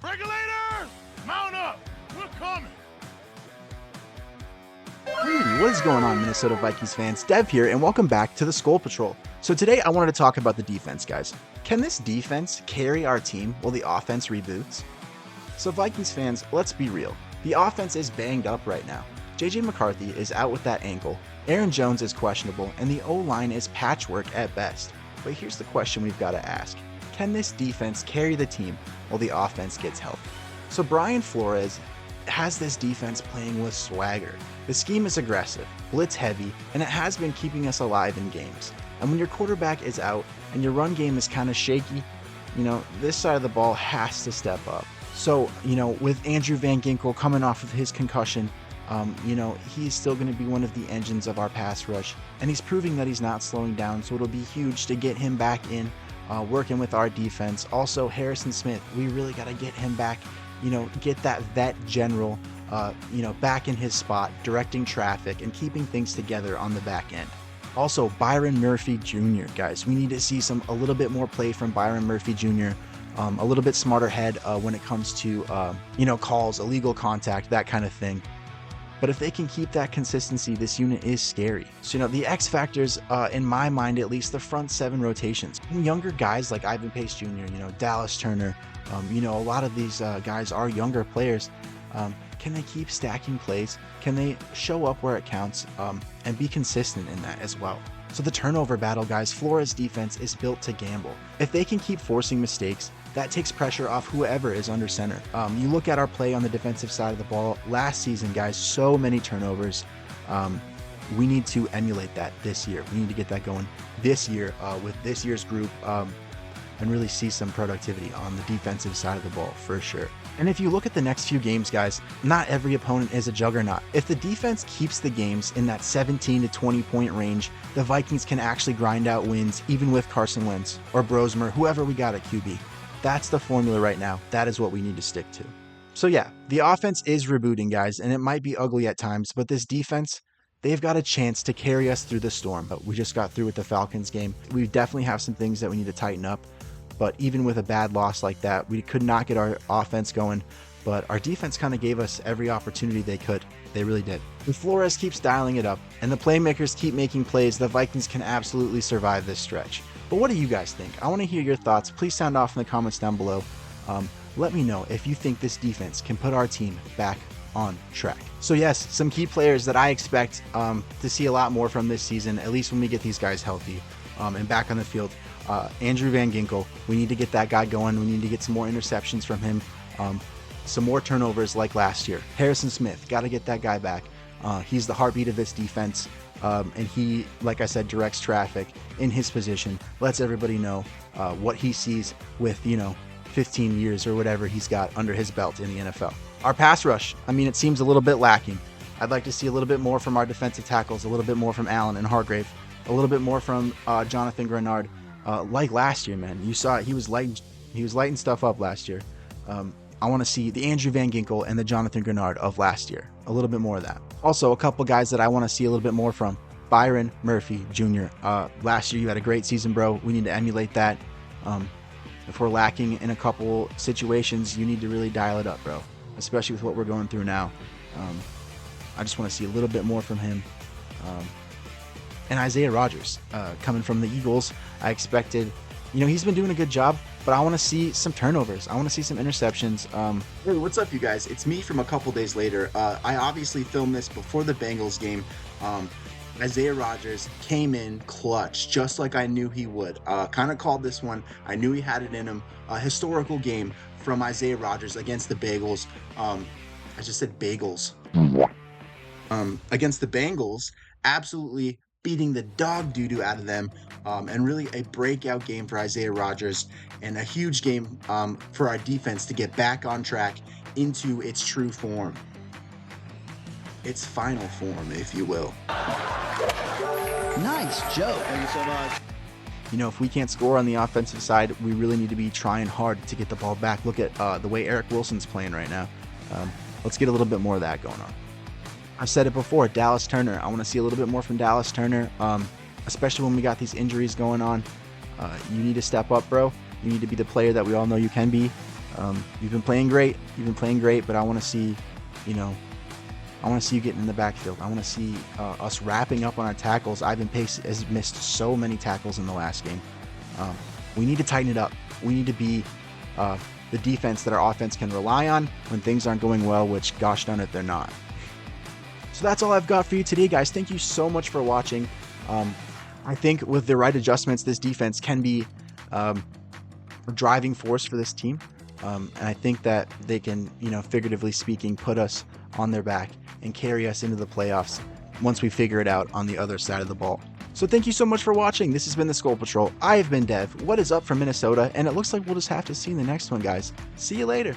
Regulators, mount up. We're coming. Hey, what is going on, Minnesota Vikings fans? Dev here, and welcome back to the SKOL Patrol. So today I wanted to talk about the defense, guys. Can this defense carry our team while the offense reboots? So Vikings fans, let's be real. The offense is banged up right now. JJ McCarthy is out with that ankle, Aaron Jones is questionable, and the O-line is patchwork at best. But here's the question we've got to ask. Can this defense carry the team while the offense gets healthy? So Brian Flores has this defense playing with swagger. The scheme is aggressive, blitz heavy, and it has been keeping us alive in games. And when your quarterback is out and your run game is kind of shaky, this side of the ball has to step up. So, with Andrew Van Ginkel coming off of his concussion, he's still going to be one of the engines of our pass rush, and he's proving that he's not slowing down, so it'll be huge to get him back in, working with our defense. Also, Harrison Smith, we really got to get him back, get that vet general, back in his spot, directing traffic and keeping things together on the back end. Also, Byron Murphy Jr., guys, we need to see a little bit more play from Byron Murphy Jr., a little bit smarter head when it comes to, calls, illegal contact, that kind of thing. But if they can keep that consistency, this unit is scary. So, the X factors, in my mind, at least the front seven rotations. Younger guys like Ivan Pace Jr., Dallas Turner, a lot of these guys are younger players. Can they keep stacking plays? Can they show up where it counts and be consistent in that as well? So the turnover battle, guys, Flores' defense is built to gamble. If they can keep forcing mistakes, that takes pressure off whoever is under center. You look at our play on the defensive side of the ball last season, guys, so many turnovers. We need to emulate that this year. We need to get that going this year with this year's group and really see some productivity on the defensive side of the ball for sure. And if you look at the next few games, guys, not every opponent is a juggernaut. If the defense keeps the games in that 17 to 20 point range, the Vikings can actually grind out wins even with Carson Wentz or Brosmer, whoever we got at QB. That's the formula right now. That is what we need to stick to. So yeah, the offense is rebooting, guys, and it might be ugly at times, but this defense, they've got a chance to carry us through the storm. But we just got through with the Falcons game. We definitely have some things that we need to tighten up. But even with a bad loss like that, we could not get our offense going. But our defense kind of gave us every opportunity they could. They really did. If Flores keeps dialing it up and the playmakers keep making plays, the Vikings can absolutely survive this stretch. But what do you guys think? I want to hear your thoughts. Please sound off in the comments down below. Let me know if you think this defense can put our team back on track. So yes, some key players that I expect to see a lot more from this season, at least when we get these guys healthy and back on the field. Andrew Van Ginkel, we need to get that guy going. We need to get some more interceptions from him, some more turnovers like last year. Harrison Smith, got to get that guy back. He's the heartbeat of this defense, and he, like I said, directs traffic in his position, lets everybody know what he sees with, 15 years or whatever he's got under his belt in the NFL. Our pass rush, it seems a little bit lacking. I'd like to see a little bit more from our defensive tackles, a little bit more from Allen and Hargrave, a little bit more from Jonathan Grenard. Like last year, man, you saw he was lighting stuff up last year. I want to see the Andrew Van Ginkel and the Jonathan Grenard of last year. A little bit more of that. Also, a couple guys that I want to see a little bit more from. Byron Murphy Jr. Last year, you had a great season, bro. We need to emulate that. If we're lacking in a couple situations, you need to really dial it up, bro. Especially with what we're going through now. I just want to see a little bit more from him. And Isaiah Rodgers, coming from the Eagles, I expected, he's been doing a good job, but I want to see some turnovers. I want to see some interceptions. Hey, what's up, you guys? It's me from a couple days later. I obviously filmed this before the Bengals game. Isaiah Rodgers came in clutch, just like I knew he would. Kind of called this one. I knew he had it in him. A historical game from Isaiah Rodgers against the Bagels. I just said Bagels. Against the Bengals, absolutely beating the dog doo-doo out of them, and really a breakout game for Isaiah Rodgers and a huge game for our defense to get back on track into its true form. Its final form, if you will. Nice joke. Thank you so much. If we can't score on the offensive side, we really need to be trying hard to get the ball back. Look at the way Eric Wilson's playing right now. Let's get a little bit more of that going on. I've said it before, Dallas Turner. I want to see a little bit more from Dallas Turner, especially when we got these injuries going on. You need to step up, bro. You need to be the player that we all know you can be. You've been playing great. But I want to see, I want to see you getting in the backfield. I want to see us wrapping up on our tackles. Ivan Pace has missed so many tackles in the last game. We need to tighten it up. We need to be the defense that our offense can rely on when things aren't going well, which, gosh darn it, they're not. So that's all I've got for you today, guys. Thank you so much for watching. I think with the right adjustments, this defense can be a driving force for this team. And I think that they can, figuratively speaking, put us on their back and carry us into the playoffs once we figure it out on the other side of the ball. So thank you so much for watching. This has been the SKOL Patrol. I have been Dev. What is up from Minnesota? And it looks like we'll just have to see in the next one, guys. See you later.